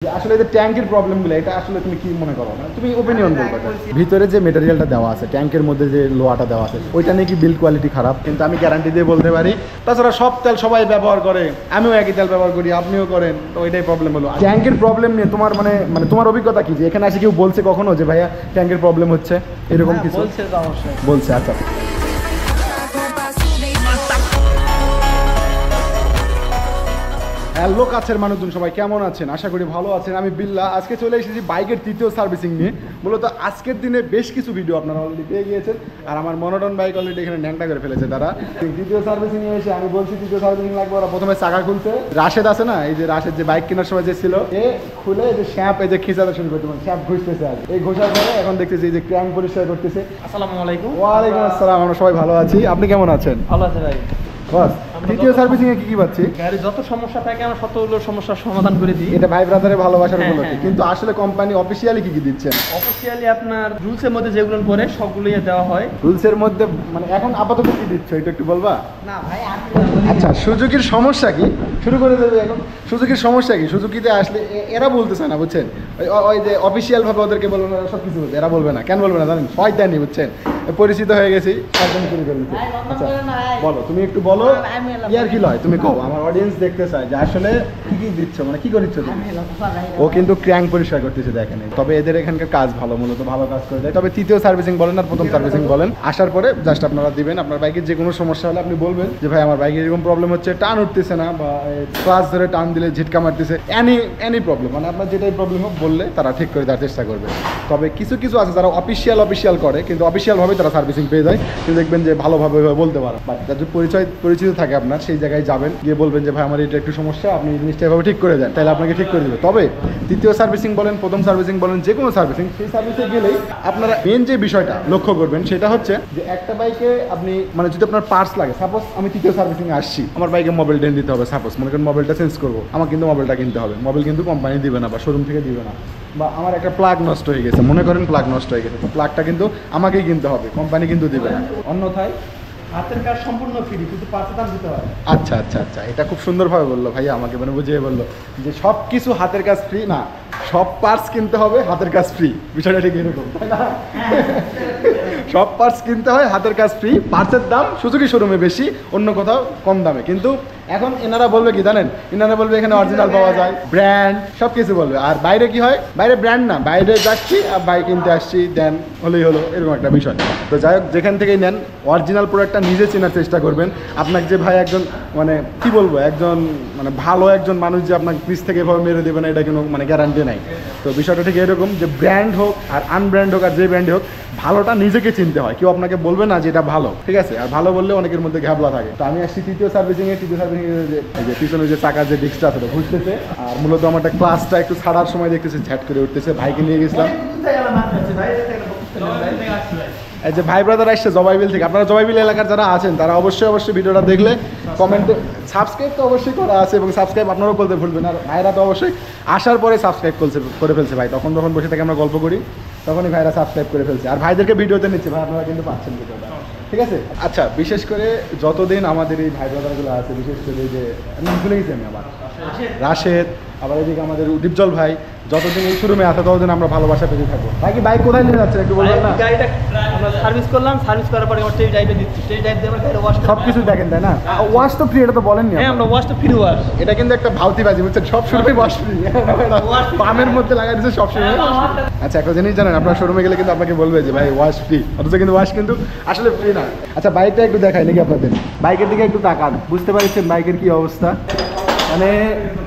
আসলে এই ট্যাঙ্কের প্রবলেমগুলো এটা আসলে তুমি কি মনে করো না তুমি ওপিনিয়ন বলবে ভিতরে যে মেটেরিয়ালটা দেওয়া আছে ট্যাঙ্কের মধ্যে যে লোহাটা দেওয়া আছে ওইটা নিয়ে কি বিল্ড কোয়ালিটি খারাপ কিন্তু আমি গ্যারান্টি দিয়ে বলতে পারি তাছাড়া সব তেল সবাই ব্যবহার করে আমিও একই তেল ব্যবহার করি আপনিও করেন তো ওইটাই প্রবলেম হলো ট্যাঙ্কের প্রবলেম নিয়ে তোমার মানে তোমার অভিজ্ঞতা কি যে এখানে এসে কেউ বলছে কখনো যে ভাইয়া ট্যাঙ্কের প্রবলেম হচ্ছে এরকম কিছু বলছে আচ্ছা হ্যালো কাছের মানুষজন সবাই কেমন আছেন আশা করি ভালো আছেন আমি বিল্লাহ আজকে চলে এসেছি বাইকের তৃতীয় সার্ভিসিং নিয়ে মূলত আজকের দিনে বেশ কিছু ভিডিও আপনারা অলরেডি পেয়ে গিয়েছেন আর আমার মনোটন বাইক অলরেডি এখানে ন্যাংটা করে ফেলেছে তারা তৃতীয় সার্ভিসিং নিয়ে এসে আমি বলছি তৃতীয় সার্ভিসিং লাগবে ওরা প্রথমে চাকা খুলছে রাশেদ আছে না এই যে রাশেদ যে বাইক কেনার সময় যে ছিল এ খুলে এই যে শ্যাপ এই যে খিচাতে শুরু করতে শ্যাপ ঘুষতেছে আর এই ঘোষার পরে এখন দেখতেছি এই যে ক্র্যাঙ্ক পরিষ্কার করতেছে আসসালামু আলাইকুম ওয়ালাইকুম আসসালাম আমরা সবাই ভালো আছি আপনি কেমন আছেন ভালো আছে ভাই বাস তৃতীয় সার্ভিসিং এ কি পাচ্ছি গাড়ির যত সমস্যা থাকে আমরা সবগুলো সমস্যার সমাধান করে দিই এটা ভাই ব্রাদারের ভালোবাসার উপলক্ষে কিন্তু আসলে কোম্পানি অফিশিয়ালি কি দিচ্ছেন অফিশিয়ালি আপনার রুলসের মধ্যে যেগুলো পড়ে সবগুলোই দেওয়া হয় রুলসের মধ্যে মানে এখন আপাতত কি দিচ্ছ এটা একটু বলবা না ভাই আচ্ছা সুজুকির সমস্যা কি শুরু করে দেবে এখন সুজুকির সমস্যা কি সুজুকিতে আসলে এরা বলতেছে না বুঝছেন ওই যে অফিসিয়াল ভাবে ওদেরকে বলবে না সব কিছু বলবে এরা বলবে না কেন বলবে না জানেন শয়তানি বুঝছেন পরিচিত হয়ে গেছি শয়তানি শুরু করে দিচ্ছে আচ্ছা বলো তুমি একটু বলো ইয়ার কি লয় তুমি কও আমার অডিয়েন্স দেখতে চায় যে আসলে কি কি দিচ্ছ মানে কি করিচ্ছ তুমি ও কিন্তু ক্র্যাঙ্ক পরিষ্কার করতেছে দেখেন তবে এদের এখানকার কাজ ভালো মূলত ভালো কাজ করে দেয় তবে তৃতীয় সার্ভিসিং বলেন আর প্রথম সার্ভিসিং বলেন আসার পরে জাস্ট আপনারা দিবেন আপনার বাইকের যে কোনো সমস্যা হলে আপনি বলবেন যে ভাই আমার বাইকের এরকম প্রবলেম হচ্ছে টান উঠতেছে না বা ক্লাস ধরে টান দিলে ঝিটকা মারতেছে এনি প্রবলেম মানে আপনার যেটাই প্রবলেম হোক বললে তারা ঠিক করে দেওয়ার চেষ্টা করবে তবে কিছু কিছু আছে যারা অফিসিয়াল করে কিন্তু অফিসিয়ালভাবে তারা সার্ভিসিং পেয়ে যায় কিন্তু দেখবেন যে ভালোভাবে বলতে পারে বাট যার পরিচিত থাকে আপনার সেই জায়গায় যাবেন গিয়ে বলবেন যে ভাই আমার এটা একটু সমস্যা আপনি এই জিনিসটা এভাবে ঠিক করে দেন তাহলে আপনাকে ঠিক করে দেবে তবে তৃতীয় সার্ভিসিং বলেন প্রথম সার্ভিসিং বলেন যে কোনো সার্ভিসিং সেই সার্ভিসে গেলেই আপনারা মেন যে বিষয়টা লক্ষ্য করবেন সেটা হচ্ছে যে একটা বাইকে আপনি মানে যদি আপনার পার্টস লাগে সাপোজ আমি তৃতীয় সার্ভিসিংয়ে আসছি আমার বাইকে মোবাইল ডেন দিতে হবে সাপোজ মনে করেন মোবাইলটা চেঞ্জ করবো আমার কিন্তু মোবাইলটা কিনতে হবে মোবাইল কিন্তু কোম্পানি দিবে না বা শোরুম থেকে দিবে না বা আমার একটা প্লাগ নষ্ট হয়ে গেছে মনে করেন প্লাগ নষ্ট হয়ে গেছে তো প্লাগটা কিন্তু আমাকেই কিনতে হবে কোম্পানি কিন্তু দিবে না অন্যথায় হাতের কাজ সম্পূর্ণ ফ্রি কিন্তু পাঁচটা দাম দিতে হয় আচ্ছা আচ্ছা আচ্ছা এটা খুব সুন্দরভাবে বললো ভাইয়া আমাকে মানে বুঝিয়ে বললো যে সব কিছু হাতের কাজ ফ্রি না সব পার্টস কিনতে হবে হাতের কাজ ফ্রি বিষয়টা ঠিক এরকম তাই না সব পার্টস কিনতে হয় হাতের কাজ ফ্রি পার্টসের দাম সুজুকি শোরুমে বেশি অন্য কোথাও কম দামে কিন্তু এখন এনারা বলবে কি জানেন এনারা বলবে এখানে অরিজিনাল পাওয়া যায় ব্র্যান্ড সব কিছু বলবে আর বাইরে কি হয় বাইরে ব্র্যান্ড না বাইরে যাচ্ছি আর বাইক কিনতে আসছি দেন হলেই হলো এরকম একটা বিষয় তো যাই হোক যেখান থেকেই নেন অরিজিনাল প্রোডাক্টটা নিজে চেনার চেষ্টা করবেন আপনাকে যে ভাই একজন মানে কি বলবো একজন মানে ভালো একজন মানুষ যে আপনাকে পিস থেকে এভাবে মেরে দেবে না এটা কোনো মানে গ্যারান্টি নাই তো বিষয়টা ঠিক এরকম যে ব্র্যান্ড হোক আর আনব্র্যান্ড হোক আর যে ব্র্যান্ড হোক ভালোটা নিজেকে চিনতে হয় কেউ আপনাকে বলবে না যে এটা ভালো ঠিক আছে আর ভালো বললে অনেকের মধ্যে ঘাবলা থাকে তো আমি আসছি তৃতীয় সার্ভিসিংয়ে যে পিছনে যে চাকার যে ডিস্কটা আছে ঘুরতেছে আর মূলত আমার একটা ক্লাসটা একটু ছাড়ার সময় দেখতেছে ঝ্যাট করে উঠতেছে ভাইকে নিয়ে গেছিলাম এই যে ভাই ব্রাদার আসছে জবাইবিল থেকে আপনারা জবাইবিল এলাকার যারা আছেন তারা অবশ্যই ভিডিওটা দেখলে কমেন্টে সাবস্ক্রাইব তো অবশ্যই করা আছে এবং সাবস্ক্রাইব আপনারাও করতে ভুলবেন আর ভাইরা তো অবশ্যই আসার পরে সাবস্ক্রাইব করে ফেলছে ভাই তখন বসে থেকে আমরা গল্প করি তখনই ভাইরা সাবস্ক্রাইব করে ফেলছে আর ভাইদেরকে ভিডিওতে নিচ্ছে ভাই আপনারা কিন্তু পাচ্ছেন ভিডিওটা ঠিক আছে আচ্ছা বিশেষ করে যতদিন আমাদের এই ভাই ব্রাদারগুলো আছে বিশেষ করে যে ভুলে গেছি আমি আবার রাশেদ আবার এদিকে আমাদের দীপজল ভাই যতদিন এই শোরুমে আছে ততদিন আমরা ভালোবাসা পেতে থাকবো বাকি বাইক কোথায় নিয়ে যাচ্ছেন একটু বলবেন না গাড়িটা আমরা সার্ভিস করলাম সার্ভিস করার পরে আমরা টেস্ট ড্রাইভে দিচ্ছি টেস্ট ড্রাইভ দিয়ে আমরা গাড়ি ওয়াশ সব কিছু দেখেন তাই না ওয়াশ তো ফ্রি এটা তো বলেননি হ্যাঁ আমরা ওয়াশ তো ফ্রি ওয়াশ এটা কিন্তু একটা ভাউতিবাজি বুঝছেন সব শোরুমে ওয়াশ ফ্রি পামের মধ্যে লাগাই দিচ্ছে সব শোরুমে আচ্ছা একটা জিনিস জানেন আপনার শোরুমে গেলে কিন্তু আপনাকে বলবে যে ভাই ওয়াশ ফ্রি অথচ কিন্তু ওয়াশ কিন্তু আসলে ফ্রি না আচ্ছা বাইকটা একটু দেখাই নাকি আপনাদের বাইকের দিকে একটু তাকান বুঝতে পারছেন বাইকের কি অবস্থা মানে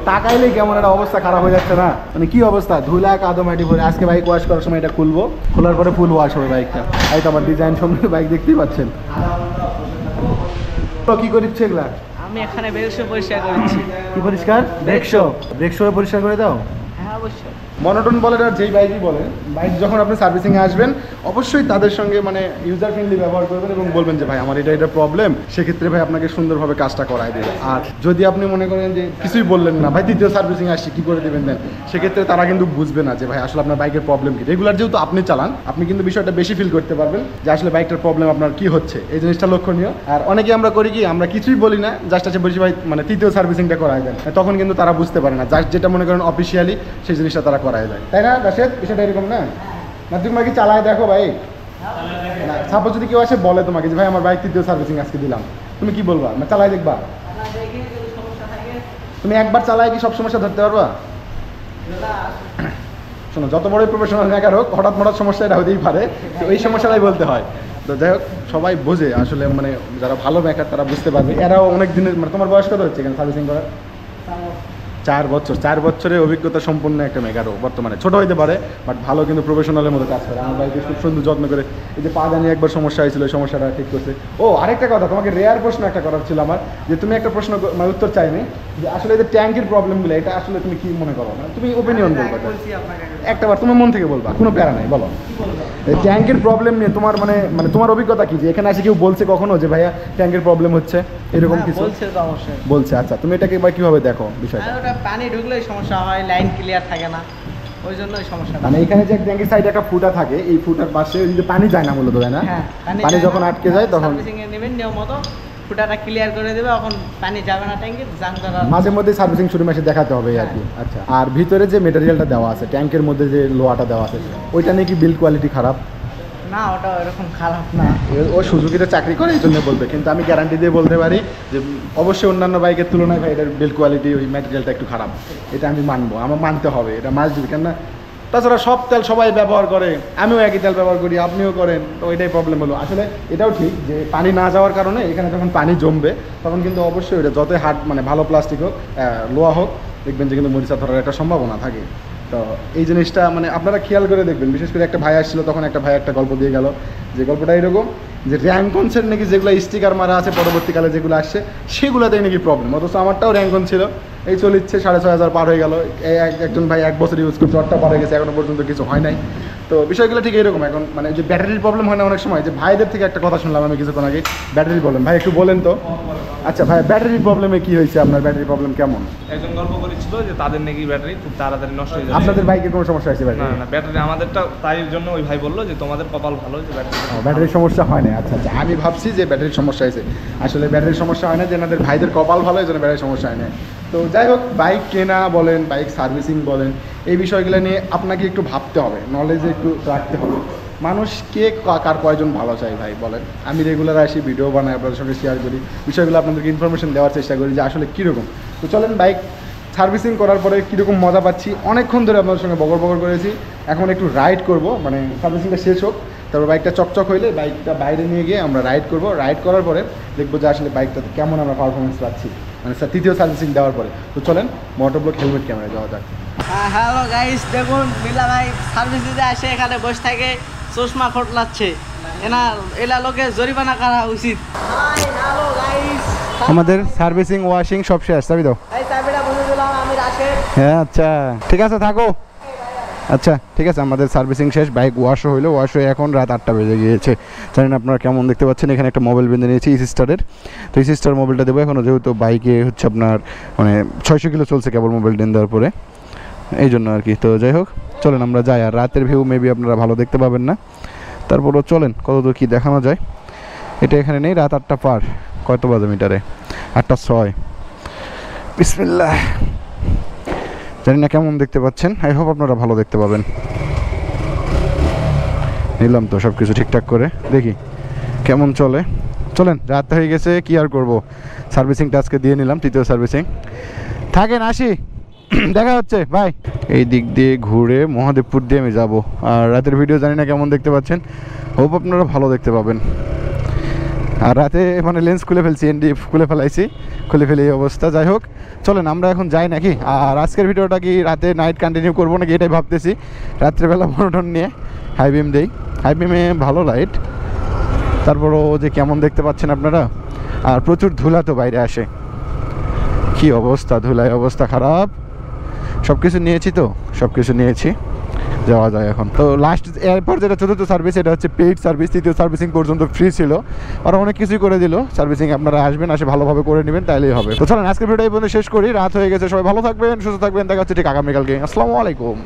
তাকাইলে কেমন একটা অবস্থা খারাপ হয়ে যাচ্ছে না মানে কি অবস্থা ধুলা কাদো মাটি ভরে আজকে বাইক ওয়াশ করার সময় এটা খুলবো খোলার পরে ফুল ওয়াশ হবে বাইকটা এই তো আমার ডিজাইন সম্বন্ধে বাইক দেখতেই পাচ্ছেন তো কি করিচ্ছে এগুলা আমি এখানে ব্রেকশো পরিষ্কার করছি কি পরিষ্কার ব্রেকশো পরিষ্কার করে দাও হ্যাঁ অবশ্যই মনোটন বলেন আর যেই বাইকই বলেন, বাইক যখন আপনি সার্ভিসিংয়ে আসবেন অবশ্যই তাদের সঙ্গে মানে ইউজার ফ্রেন্ডলি ব্যবহার করবেন এবং বলবেন যে ভাই আমার এটা প্রবলেম, সেক্ষেত্রে ভাই আপনাকে সুন্দরভাবে কাজটা করায় দেবে। আর যদি আপনি মনে করেন যে কিছুই বললেন না, ভাই দ্বিতীয় সার্ভিসিং আসছি কী করে দেবেন দেন, সেক্ষেত্রে তারা কিন্তু বুঝবে না যে ভাই আসলে আপনার বাইকের প্রবলেম কি। রেগুলার যেহেতু আপনি চালান, আপনি কিন্তু বিষয়টা বেশি ফিল করতে পারবেন যে আসলে বাইকটার প্রবলেম আপনার কি হচ্ছে, এই জিনিসটা লক্ষণীয়। আর অনেকে আমরা করি কি, আমরা কিছুই বলি না, জাস্ট আছে বলছি ভাই মানে তৃতীয় সার্ভিসিংটা করায় দেন, তখন কিন্তু তারা বুঝতে পারে না, জাস্ট যেটা মনে করেন অফিসিয়ালি সেই জিনিসটা তারা করায় দেয়, তাই না রাশেদ? বিষয়টা এরকম না? না তুমি কি চালায় দেখো ভাই, না সাপোজ যদি কেউ আসে বলে তোমাকে যে ভাই আমার বাইক তৃতীয় সার্ভিসিং আজকে দিলাম, তুমি কি বলবা? না চালাই দেখবা? তুমি একবার চালায় কি সব সমস্যা ধরতে পারবা? শোনো, যত বড়ই প্রফেশনাল মেকার হোক, হঠাৎ মঠাৎ সমস্যা এটা হতেই পারে, তো এই সমস্যাটাই বলতে হয়। তো যাই হোক, সবাই বোঝে আসলে, মানে যারা ভালো মেকার তারা বুঝতে পারবে। এরাও অনেক দিনের, মানে তোমার বয়স কত হচ্ছে এখানে সার্ভিসিং করার? 4 বছর। 4 বছরের অভিজ্ঞতা সম্পন্ন একটা মেকারও বর্তমানে, ছোট হইতে পারে বাট ভালো কিন্তু প্রফেশনালের মতো কাজ করে। আমার বাইকে খুব সুন্দর যত্ন করে, এই যে পা জানি একবার সমস্যা হয়েছিল, ওই সমস্যাটা ঠিক করছে। ও আরেকটা কথা, তোমাকে রেয়ার প্রশ্ন একটা করার ছিল আমার, যে তুমি একটা প্রশ্ন মানে উত্তর চাইনি, যে আসলে এই যে ট্যাঙ্কের প্রবলেমগুলো, এটা আসলে তুমি কি মনে করো? মানে তুমি ওপিনিয়ন বলবা, একটাবার তোমার মন থেকে বলবা, কোনো প্যারা নাই, বলো। এই ট্যাঙ্কের প্রবলেম নিয়ে তোমার মানে মানে তোমার অভিজ্ঞতা কি, যে এখানে এসে কেউ বলছে কখনো যে ভাইয়া ট্যাঙ্কের প্রবলেম হচ্ছে এরকম কিছু? বলছে তো অবশ্যই বলছে। আচ্ছা, তুমি এটাকে এবার কিভাবে দেখো বিষয়টা? ওটা পানি ঢুকলেই সমস্যা হয়, লাইন ক্লিয়ার থাকে না, ওই জন্যই সমস্যা। মানে এখানে যে ট্যাঙ্কের সাইডে একটা ফুটা থাকে, এই ফুটার পাশে যদি পানি যায় না মূলত, তাই না? হ্যাঁ, পানি যখন আটকে যায় তখন সার্ভিসিং এ নেবেন নিয়ম মতো, ফুটাটা ক্লিয়ার করে দেবে, এখন পানি যাবে না ট্যাঙ্কে, জাম করার মাঝে মধ্যে সার্ভিসিং শুরু মাসে দেখাতে হবে আর কি। আচ্ছা, আর ভিতরে যে মেটেরিয়ালটা দেওয়া আছে ট্যাঙ্কের মধ্যে, যে লোহাটা দেওয়া আছে, ওইটা নিয়ে কি বিল্ড কোয়ালিটি খারাপ? না, ওটা এরকম খারাপ না। ও সুজুকিতে চাকরি করে এই জন্য বলবে, কিন্তু আমি গ্যারান্টি দিয়ে বলতে পারি যে অবশ্যই অন্যান্য বাইকের তুলনায় ভাই এটার বিল্ড কোয়ালিটি, ওই ম্যাটেরিয়ালটা একটু খারাপ, এটা আমি মানবো, আমার মানতে হবে, এটা মাস্ট বি। কেন না, তাছাড়া সব তেল সবাই ব্যবহার করে, আমিও একই তেল ব্যবহার করি, আপনিও করেন, তো এটাই প্রবলেম হলো। আসলে এটাও ঠিক যে পানি না যাওয়ার কারণে এখানে যখন পানি জমবে তখন কিন্তু অবশ্যই ওটা যতই হার্ড মানে ভালো প্লাস্টিক হোক, লোহা হোক, দেখবেন যে কিন্তু মরিচা ধরার একটা সম্ভাবনা থাকে। তো এই জিনিসটা মানে আপনারা খেয়াল করে দেখবেন। বিশেষ করে একটা ভাই আসছিল, তখন একটা ভাই একটা গল্প দিয়ে গেল, যে গল্পটা এরকম যে র্যাঙ্কনসের নাকি যেগুলো স্টিকার মারা আছে পরবর্তীকালে যেগুলো আসছে সেগুলোতেই নাকি প্রবলেম, অথচ আমারটাও র্যাঙ্কন ছিল, এই চলিচ্ছে 6,500 পার হয়ে গেল। একজন ভাই 1 বছর ইউজ করছে, 8টা পার হয়ে গেছে, এখনো পর্যন্ত কিছু হয় নাই। তো বিষয়গুলো ঠিক এরকম। এখন মানে যে ব্যাটারির প্রবলেম হয় না অনেক সময়, যে ভাইদের থেকে একটা কথা শুনলাম আমি কিছুক্ষণ আগে, ব্যাটারির প্রবলেম। ভাই একটু বলেন তো। আচ্ছা ভাই, ব্যাটারির প্রবলেমে কি হয়েছে? আপনার ব্যাটারির প্রবলেম কেমন? একজন গল্প করেছিল যে তাদের নাকি ব্যাটারি খুব তাড়াতাড়ি নষ্ট হয়ে যায়। আপনাদের বাইকে কোনো সমস্যা হয়েছে না ব্যাটারি? না, ব্যাটারি আমাদেরটা, তাই জন্য ওই ভাই বললো যে তোমাদের কপাল ভালো যে ব্যাটারির সমস্যা হয় না। আচ্ছা আচ্ছা, আমি ভাবছি যে ব্যাটারির সমস্যা হয়েছে, আসলে ব্যাটারির সমস্যা হয় না, যে এনাদের ভাইদের কপাল ভালো, এই জন্য ব্যাটারির সমস্যা হয় না। তো যাই হোক, বাইক কেনা বলেন, বাইক সার্ভিসিং বলেন, এই বিষয়গুলো নিয়ে আপনাকে একটু ভাবতে হবে, নলেজ একটু রাখতে হবে। মানুষ কে কার কয়জন ভালো চাই ভাই বলেন? আমি রেগুলার আসি, ভিডিও বানাই, আপনাদের সঙ্গে শেয়ার করি, বিষয়গুলো আপনাদেরকে ইনফরমেশন দেওয়ার চেষ্টা করি যে আসলে কীরকম। তো চলেন, বাইক সার্ভিসিং করার পরে কীরকম মজা পাচ্ছি, অনেকক্ষণ ধরে আপনাদের সঙ্গে বগর বগর করেছি, এখন একটু রাইড করব, মানে সার্ভিসিংটা শেষ হোক, তারপর বাইকটা চকচক হইলে বাইকটা বাইরে নিয়ে গিয়ে আমরা রাইড করব। রাইড করার পরে দেখবো যে আসলে বাইকটাতে কেমন আমরা পারফরমেন্স পাচ্ছি, মানে তৃতীয় সার্ভিসিং দেওয়ার পরে। তো চলেন মোটরব্লক হেলমেট ক্যামেরা যাওয়া যাক। হ্যালো গাইস, দেখুন মিলা ভাই সার্ভিস দিতে আসে, এখানে বসে থাকে চশমা খোটলাচ্ছে, এলা লোকে জরিমানা করা উচিত। হ্যালো গাইস, আমাদের সার্ভিসিং ওয়াশিং সব শেষ, চাবি দাও। এই চাবিটা বলে দিলাম, আমি রাশেদ। হ্যাঁ আচ্ছা ঠিক আছে, থাকো। আচ্ছা ঠিক আছে, আমাদের সার্ভিসিং শেষ, বাইক ওয়াশও হইলো, ওয়াশ হয়ে এখন রাত 8টা বেজে গিয়েছে। জানেন আপনারা কেমন দেখতে পাচ্ছেন, এখানে একটা মোবাইল বেঁধে নিয়েছি ইসি স্টারের। তো ইসি স্টার মোবাইলটা দেবো এখনও, যেহেতু বাইকে হচ্ছে আপনার মানে 600 কিলো চলছে কেবল মোবাইল টেন দেওয়ার পরে, এই জন্য আর কি। তো যাই হোক, চলেন আমরা যাই। আর রাতের ভিউ মেবি আপনারা ভালো দেখতে পাবেন না, তারপরও চলেন কতদূর কী দেখানো যায়। এটা এখানে নেই, রাত 8টা পার, কত বাজে মিটারে? 8টা 6। বিসমিল্লাহ। জানি না কেমন দেখতে পাচ্ছেন, আই হোপ আপনারা ভালো দেখতে পাবেন। নিলাম তো সব কিছু ঠিকঠাক করে, দেখি কেমন চলে। চলেন, রাত হয়ে গেছে, কি আর করব, সার্ভিসিংটা আজকে দিয়ে নিলাম, তৃতীয় সার্ভিসিং। থাকেন, আসি, দেখা হচ্ছে, বাই। এই দিক দিয়ে ঘুরে মহাদেবপুর দিয়ে আমি যাব। আর রাতের ভিডিও জানি না কেমন দেখতে পাচ্ছেন, হোপ আপনারা ভালো দেখতে পাবেন। আর রাতে মানে লেন্স খুলে ফেলছি, এনডিএফ খুলে ফেলাইছি, খুলে ফেলে এই অবস্থা। যাই হোক, চলেন আমরা এখন যাই নাকি। আর আজকের ভিডিওটা কি রাতে নাইট কন্টিনিউ করবো নাকি এটাই ভাবতেছি। রাত্রেবেলা মনোটন নিয়ে হাই বিম দেই, হাই বিমে ভালো লাইট, তারপরও যে কেমন দেখতে পাচ্ছেন আপনারা। আর প্রচুর ধুলা তো বাইরে আসে, কি অবস্থা, ধুলায় অবস্থা খারাপ। সব কিছু নিয়েছি তো, সব কিছু নিয়েছি, যাওয়া যায় এখন। তো লাস্ট এরপর যেটা চতুর্থ সার্ভিস, এটা হচ্ছে পেইড সার্ভিস। তৃতীয় সার্ভিসিং পর্যন্ত ফ্রি ছিল, আর অনেক কিছুই করে দিল সার্ভিসিং। আপনারা আসবেন, আসে ভালোভাবে করে নেবেন, তাইলেই হবে। তো চলেন আজকের ভিডিও এই পর্যন্ত শেষ করি। রাত হয়ে গেছে, সবাই ভালো থাকবেন, সুস্থ থাকবেন, দেখা হচ্ছে ঠিক আগামীকালকে। আসসালামু আলাইকুম।